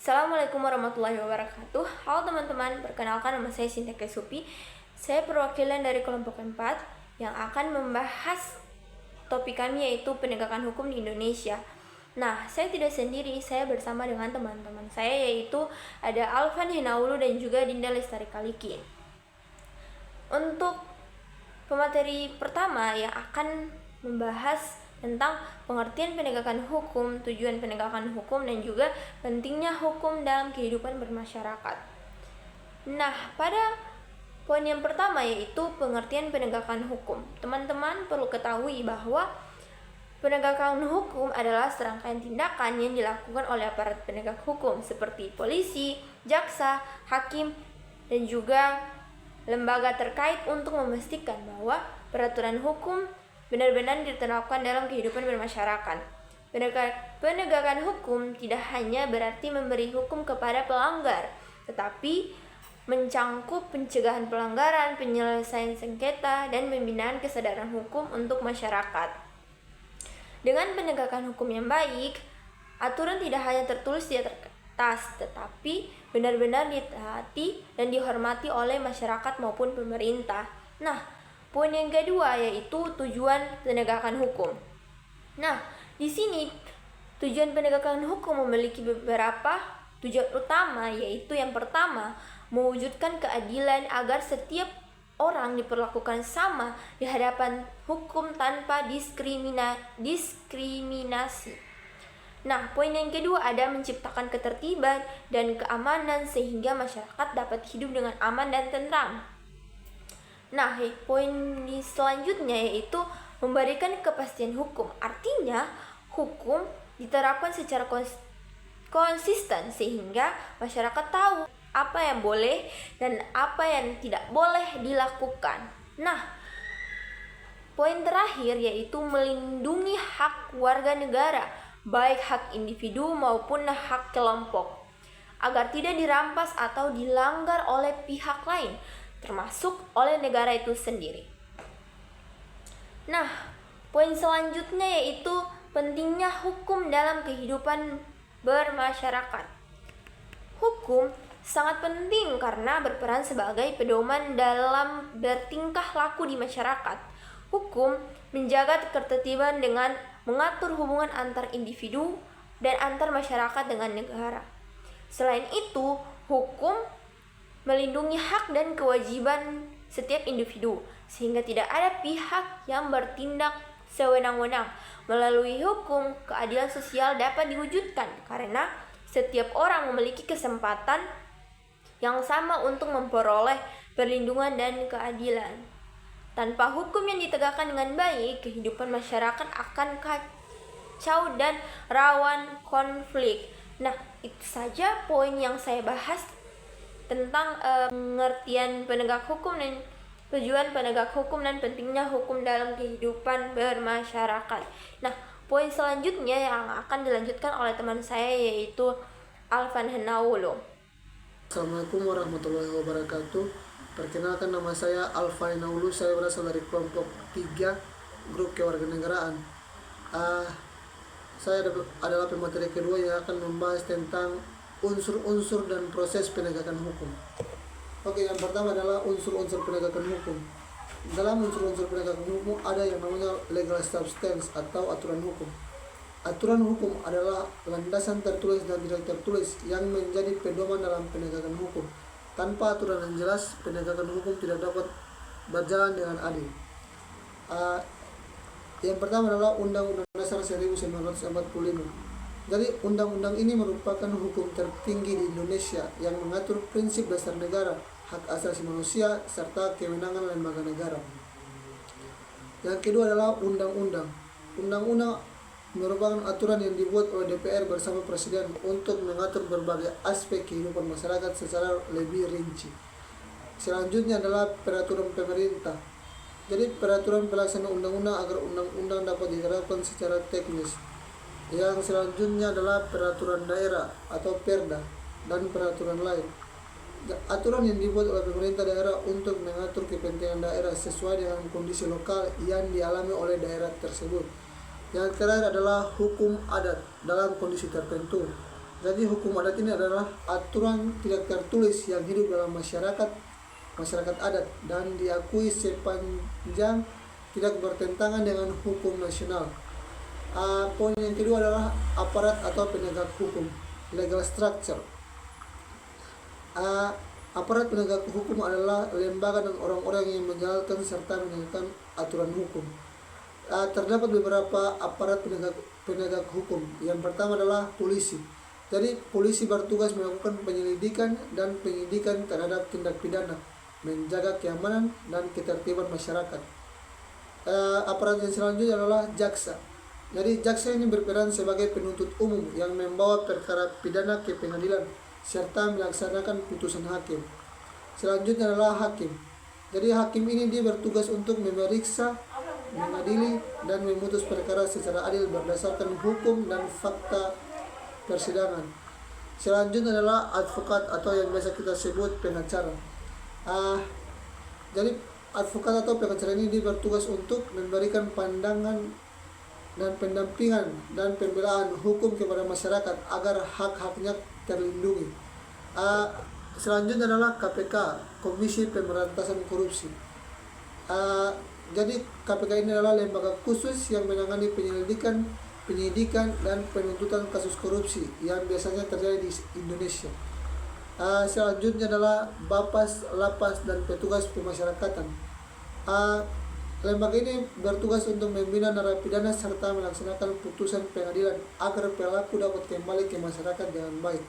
Assalamualaikum warahmatullahi wabarakatuh. Halo teman-teman, perkenalkan nama saya Sinta Kesupi. Saya perwakilan dari kelompok 4 yang akan membahas topik kami yaitu penegakan hukum di Indonesia. Nah, saya tidak sendiri, saya bersama dengan teman-teman saya yaitu ada Alvan Hinaulu dan juga Dinda Lestari Kaliki. Untuk pemateri pertama yang akan membahas tentang pengertian penegakan hukum, tujuan penegakan hukum, dan juga pentingnya hukum dalam kehidupan bermasyarakat. Nah, pada poin yang pertama yaitu pengertian penegakan hukum. Teman-teman perlu ketahui bahwa penegakan hukum adalah serangkaian tindakan yang dilakukan oleh aparat penegak hukum seperti polisi, jaksa, hakim, dan juga lembaga terkait untuk memastikan bahwa peraturan hukum benar-benar diterapkan dalam kehidupan bermasyarakat. Penegakan hukum tidak hanya berarti memberi hukum kepada pelanggar, tetapi mencangkup pencegahan pelanggaran, penyelesaian sengketa, dan pembinaan kesadaran hukum untuk masyarakat. Dengan penegakan hukum yang baik, aturan tidak hanya tertulis di atas, tetapi benar-benar ditaati dan dihormati oleh masyarakat maupun pemerintah. Nah, poin yang kedua yaitu tujuan penegakan hukum. Nah, di sini tujuan penegakan hukum memiliki beberapa tujuan utama, yaitu yang pertama, mewujudkan keadilan agar setiap orang diperlakukan sama di hadapan hukum tanpa diskriminasi. Nah, poin yang kedua ada menciptakan ketertiban dan keamanan sehingga masyarakat dapat hidup dengan aman dan tentram. Nah, poin selanjutnya yaitu memberikan kepastian hukum. Artinya, hukum diterapkan secara konsisten sehingga masyarakat tahu apa yang boleh dan apa yang tidak boleh dilakukan. Nah, poin terakhir yaitu melindungi hak warga negara, baik hak individu maupun hak kelompok, agar tidak dirampas atau dilanggar oleh pihak lain, termasuk oleh negara itu sendiri. Nah, poin selanjutnya yaitu pentingnya hukum dalam kehidupan bermasyarakat. Hukum sangat penting karena berperan sebagai pedoman dalam bertingkah laku di masyarakat. Hukum menjaga ketertiban dengan mengatur hubungan antar individu dan antar masyarakat dengan negara. Selain itu, hukum melindungi hak dan kewajiban setiap individu, sehingga tidak ada pihak yang bertindak sewenang-wenang. Melalui hukum, keadilan sosial dapat diwujudkan karena setiap orang memiliki kesempatan yang sama untuk memperoleh perlindungan dan keadilan. Tanpa hukum yang ditegakkan dengan baik, kehidupan masyarakat akan kacau dan rawan konflik. Nah, itu saja poin yang saya bahas tentang pengertian penegak hukum dan tujuan penegak hukum dan pentingnya hukum dalam kehidupan bermasyarakat. Nah, poin selanjutnya yang akan dilanjutkan oleh teman saya yaitu Alvan Hinaulu. Assalamualaikum warahmatullahi wabarakatuh. Perkenalkan, nama saya Alvan Hinaulu. Saya berasal dari kelompok 3 grup kewarganegaraan. Saya adalah pemateri kedua yang akan membahas tentang unsur-unsur dan proses penegakan hukum. Oke, yang pertama adalah unsur-unsur penegakan hukum. Dalam unsur-unsur penegakan hukum ada yang namanya legal substance atau aturan hukum. Aturan hukum adalah landasan tertulis dan tidak tertulis yang menjadi pedoman dalam penegakan hukum. Tanpa aturan yang jelas, penegakan hukum tidak dapat berjalan dengan adil. Yang pertama adalah Undang-Undang Dasar 1945. Jadi undang-undang ini merupakan hukum tertinggi di Indonesia yang mengatur prinsip dasar negara, hak asasi manusia, serta kewenangan lembaga negara. Yang kedua adalah undang-undang. Undang-undang merupakan aturan yang dibuat oleh DPR bersama Presiden untuk mengatur berbagai aspek kehidupan masyarakat secara lebih rinci. Selanjutnya adalah peraturan pemerintah. Jadi peraturan pelaksana undang-undang agar undang-undang dapat diterapkan secara teknis. Yang selanjutnya adalah peraturan daerah atau perda dan peraturan lain. Aturan yang dibuat oleh pemerintah daerah untuk mengatur kepentingan daerah sesuai dengan kondisi lokal yang dialami oleh daerah tersebut. Yang terakhir adalah hukum adat dalam kondisi tertentu. Jadi hukum adat ini adalah aturan tidak tertulis yang hidup dalam masyarakat adat dan diakui sepanjang tidak bertentangan dengan hukum nasional. Poin yang kedua adalah aparat atau penegak hukum, legal structure. Aparat penegak hukum adalah lembaga dan orang-orang yang menjalankan serta menegakkan aturan hukum. Terdapat beberapa aparat penegak hukum. Yang pertama adalah polisi. Jadi polisi bertugas melakukan penyelidikan dan penyidikan terhadap tindak pidana, menjaga keamanan dan ketertiban masyarakat. Aparat yang selanjutnya adalah jaksa. Jadi jaksa ini berperan sebagai penuntut umum yang membawa perkara pidana ke pengadilan serta melaksanakan putusan hakim. Selanjutnya adalah hakim. Jadi hakim ini dia bertugas untuk memeriksa, mengadili dan memutus perkara secara adil berdasarkan hukum dan fakta persidangan. Selanjutnya adalah advokat atau yang biasa kita sebut pengacara. Jadi advokat atau pengacara ini dia bertugas untuk memberikan pandangan dan pendampingan dan pembelaan hukum kepada masyarakat agar hak-haknya terlindungi. Selanjutnya adalah KPK, Komisi Pemberantasan Korupsi. Jadi KPK ini adalah lembaga khusus yang menangani penyidikan dan penuntutan kasus korupsi yang biasanya terjadi di Indonesia. Selanjutnya adalah Bapas, Lapas, dan petugas pemasyarakatan. Lembaga ini bertugas untuk membina narapidana serta melaksanakan putusan pengadilan agar pelaku dapat kembali ke masyarakat dengan baik.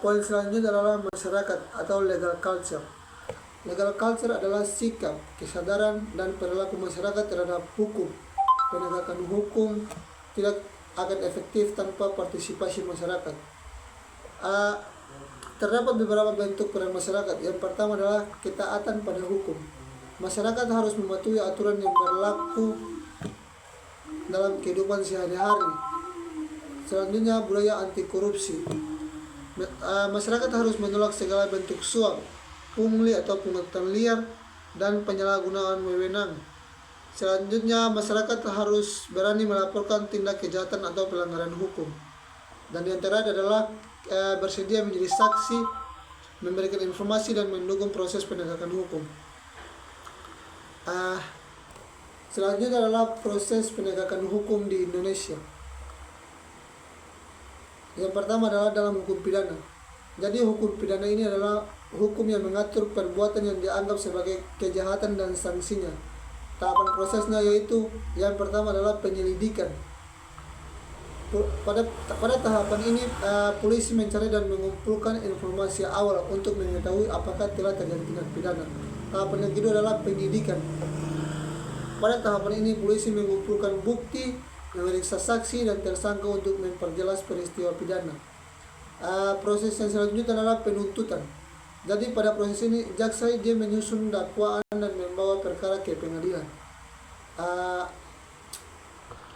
Poin selanjutnya adalah masyarakat atau legal culture. Legal culture adalah sikap, kesadaran, dan perilaku masyarakat terhadap hukum. Penegakan hukum tidak akan efektif tanpa partisipasi masyarakat. Terdapat beberapa bentuk peran masyarakat. Yang pertama adalah ketaatan pada hukum. Masyarakat harus mematuhi aturan yang berlaku dalam kehidupan sehari-hari. Selanjutnya budaya anti korupsi. Masyarakat harus menolak segala bentuk suap, pungli atau pungutan liar, dan penyalahgunaan wewenang. Selanjutnya masyarakat harus berani melaporkan tindak kejahatan atau pelanggaran hukum. Dan yang terakhir adalah bersedia menjadi saksi, memberikan informasi dan mendukung proses penegakan hukum. Selanjutnya adalah proses penegakan hukum di Indonesia. Yang pertama adalah dalam hukum pidana. Jadi hukum pidana ini adalah hukum yang mengatur perbuatan yang dianggap sebagai kejahatan dan sanksinya. Tahapan prosesnya yaitu yang pertama adalah penyelidikan. Pada tahapan ini polisi mencari dan mengumpulkan informasi awal untuk mengetahui apakah telah terjadi tindak pidana. Tahapan yang kedua adalah penyidikan. Pada tahapan ini polisi mengumpulkan bukti, memeriksa saksi dan tersangka untuk memperjelas peristiwa pidana. Proses yang selanjutnya adalah penuntutan. Jadi pada proses ini jaksa dia menyusun dakwaan dan membawa perkara ke pengadilan.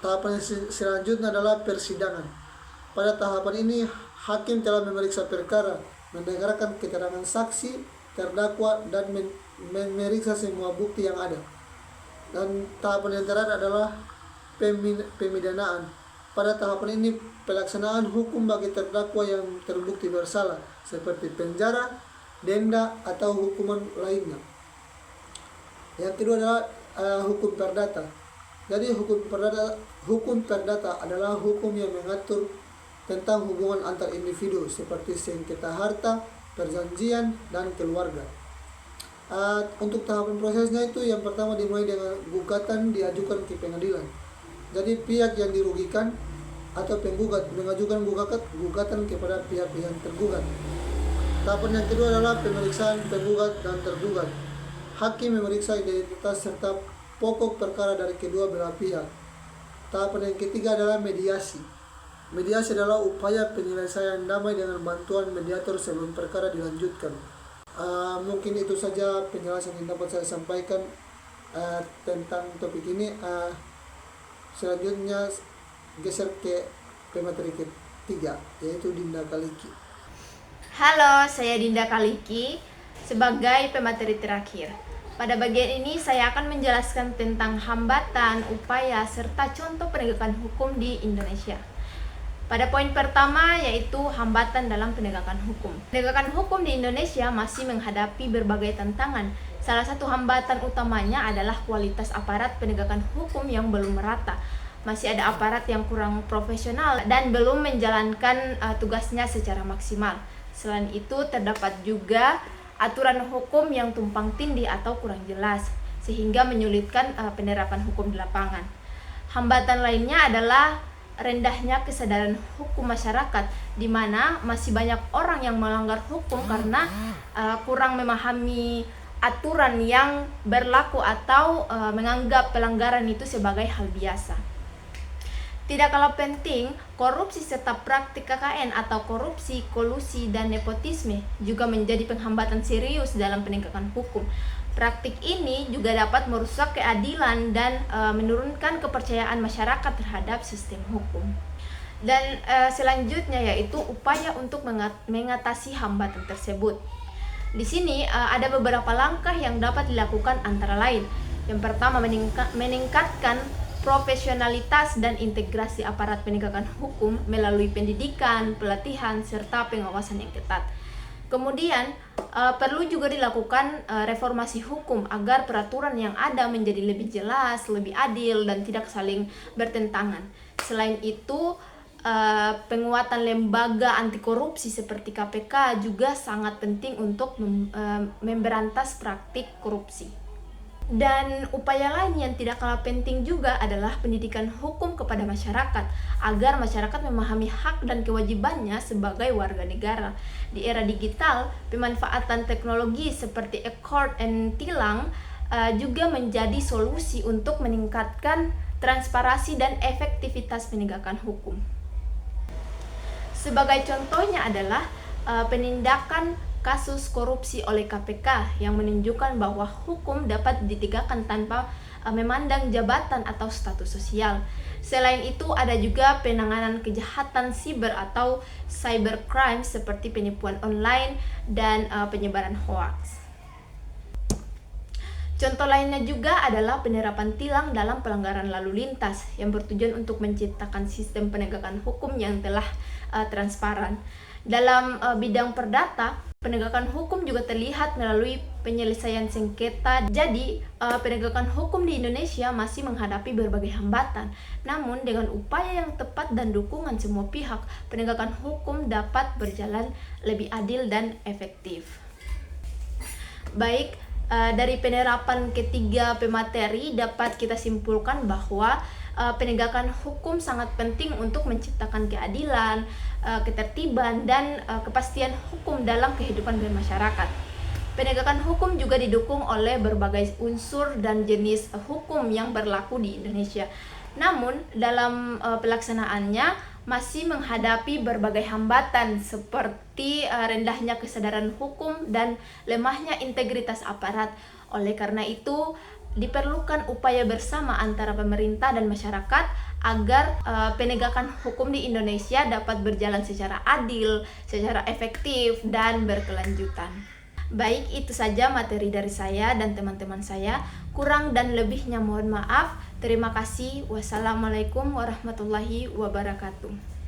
Tahapan yang selanjutnya adalah persidangan. Pada tahapan ini hakim telah memeriksa perkara, mendengarkan keterangan saksi, terdakwa, dan memeriksa semua bukti yang ada. Dan tahapan yang terakhir adalah pemidanaan. Pada tahapan ini pelaksanaan hukum bagi terdakwa yang terbukti bersalah seperti penjara, denda, atau hukuman lainnya. Yang kedua adalah hukum perdata. Jadi hukum perdata adalah hukum yang mengatur tentang hubungan antar individu seperti sengketa harta, perjanjian, dan keluarga. Untuk tahapan prosesnya itu yang pertama dimulai dengan gugatan diajukan ke pengadilan. Jadi pihak yang dirugikan atau penggugat mengajukan gugatan kepada pihak yang tergugat. Tahapan yang kedua adalah pemeriksaan penggugat dan tergugat. Hakim memeriksa identitas serta pokok perkara dari kedua belah pihak. Tahapan yang ketiga adalah mediasi. Mediasi adalah upaya penyelesaian damai dengan bantuan mediator sebelum perkara dilanjutkan. Mungkin itu saja penjelasan yang dapat saya sampaikan tentang topik ini. Selanjutnya geser ke pemateri ketiga, yaitu Dinda Kaliki. Halo, saya Dinda Kaliki sebagai pemateri terakhir. Pada bagian ini saya akan menjelaskan tentang hambatan, upaya, serta contoh penegakan hukum di Indonesia. Pada poin pertama yaitu hambatan dalam penegakan hukum. Penegakan hukum di Indonesia masih menghadapi berbagai tantangan. Salah satu hambatan utamanya adalah kualitas aparat penegakan hukum yang belum merata. Masih ada aparat yang kurang profesional dan belum menjalankan tugasnya secara maksimal. Selain itu, terdapat juga aturan hukum yang tumpang tindih atau kurang jelas, sehingga menyulitkan penerapan hukum di lapangan. Hambatan lainnya adalah rendahnya kesadaran hukum masyarakat, di mana masih banyak orang yang melanggar hukum karena kurang memahami aturan yang berlaku atau menganggap pelanggaran itu sebagai hal biasa. Tidak kalah penting, korupsi serta praktik KKN atau korupsi, kolusi, dan nepotisme juga menjadi penghambatan serius dalam penegakan hukum. Praktik ini juga dapat merusak keadilan dan menurunkan kepercayaan masyarakat terhadap sistem hukum. Dan selanjutnya yaitu upaya untuk mengatasi hambatan tersebut. Di sini ada beberapa langkah yang dapat dilakukan antara lain. Yang pertama, meningkatkan profesionalitas dan integrasi aparat penegakan hukum melalui pendidikan, pelatihan, serta pengawasan yang ketat. Kemudian perlu juga dilakukan reformasi hukum agar peraturan yang ada menjadi lebih jelas, lebih adil, dan tidak saling bertentangan. Selain itu, penguatan lembaga anti korupsi seperti KPK juga sangat penting untuk memberantas praktik korupsi. Dan upaya lain yang tidak kalah penting juga adalah pendidikan hukum kepada masyarakat, agar masyarakat memahami hak dan kewajibannya sebagai warga negara. Di era digital, pemanfaatan teknologi seperti e-court and tilang juga menjadi solusi untuk meningkatkan transparansi dan efektivitas penegakan hukum. Sebagai contohnya adalah penindakan kasus korupsi oleh KPK yang menunjukkan bahwa hukum dapat ditegakkan tanpa memandang jabatan atau status sosial. Selain itu, ada juga penanganan kejahatan siber atau cybercrime seperti penipuan online dan penyebaran hoaks. Contoh lainnya juga adalah penerapan tilang dalam pelanggaran lalu lintas yang bertujuan untuk menciptakan sistem penegakan hukum yang telah transparan. Dalam bidang perdata, penegakan hukum juga terlihat melalui penyelesaian sengketa. Jadi, penegakan hukum di Indonesia masih menghadapi berbagai hambatan. Namun, dengan upaya yang tepat dan dukungan semua pihak, penegakan hukum dapat berjalan lebih adil dan efektif. Baik, dari penerapan ketiga pemateri dapat kita simpulkan bahwa penegakan hukum sangat penting untuk menciptakan keadilan, ketertiban, dan kepastian hukum dalam kehidupan bermasyarakat. Penegakan hukum juga didukung oleh berbagai unsur dan jenis hukum yang berlaku di Indonesia. Namun, dalam pelaksanaannya masih menghadapi berbagai hambatan seperti rendahnya kesadaran hukum dan lemahnya integritas aparat. Oleh karena itu, diperlukan upaya bersama antara pemerintah dan masyarakat agar penegakan hukum di Indonesia dapat berjalan secara adil, secara efektif, dan berkelanjutan. Baik, itu saja materi dari saya dan teman-teman saya. Kurang dan lebihnya mohon maaf. Terima kasih. Wassalamualaikum warahmatullahi wabarakatuh.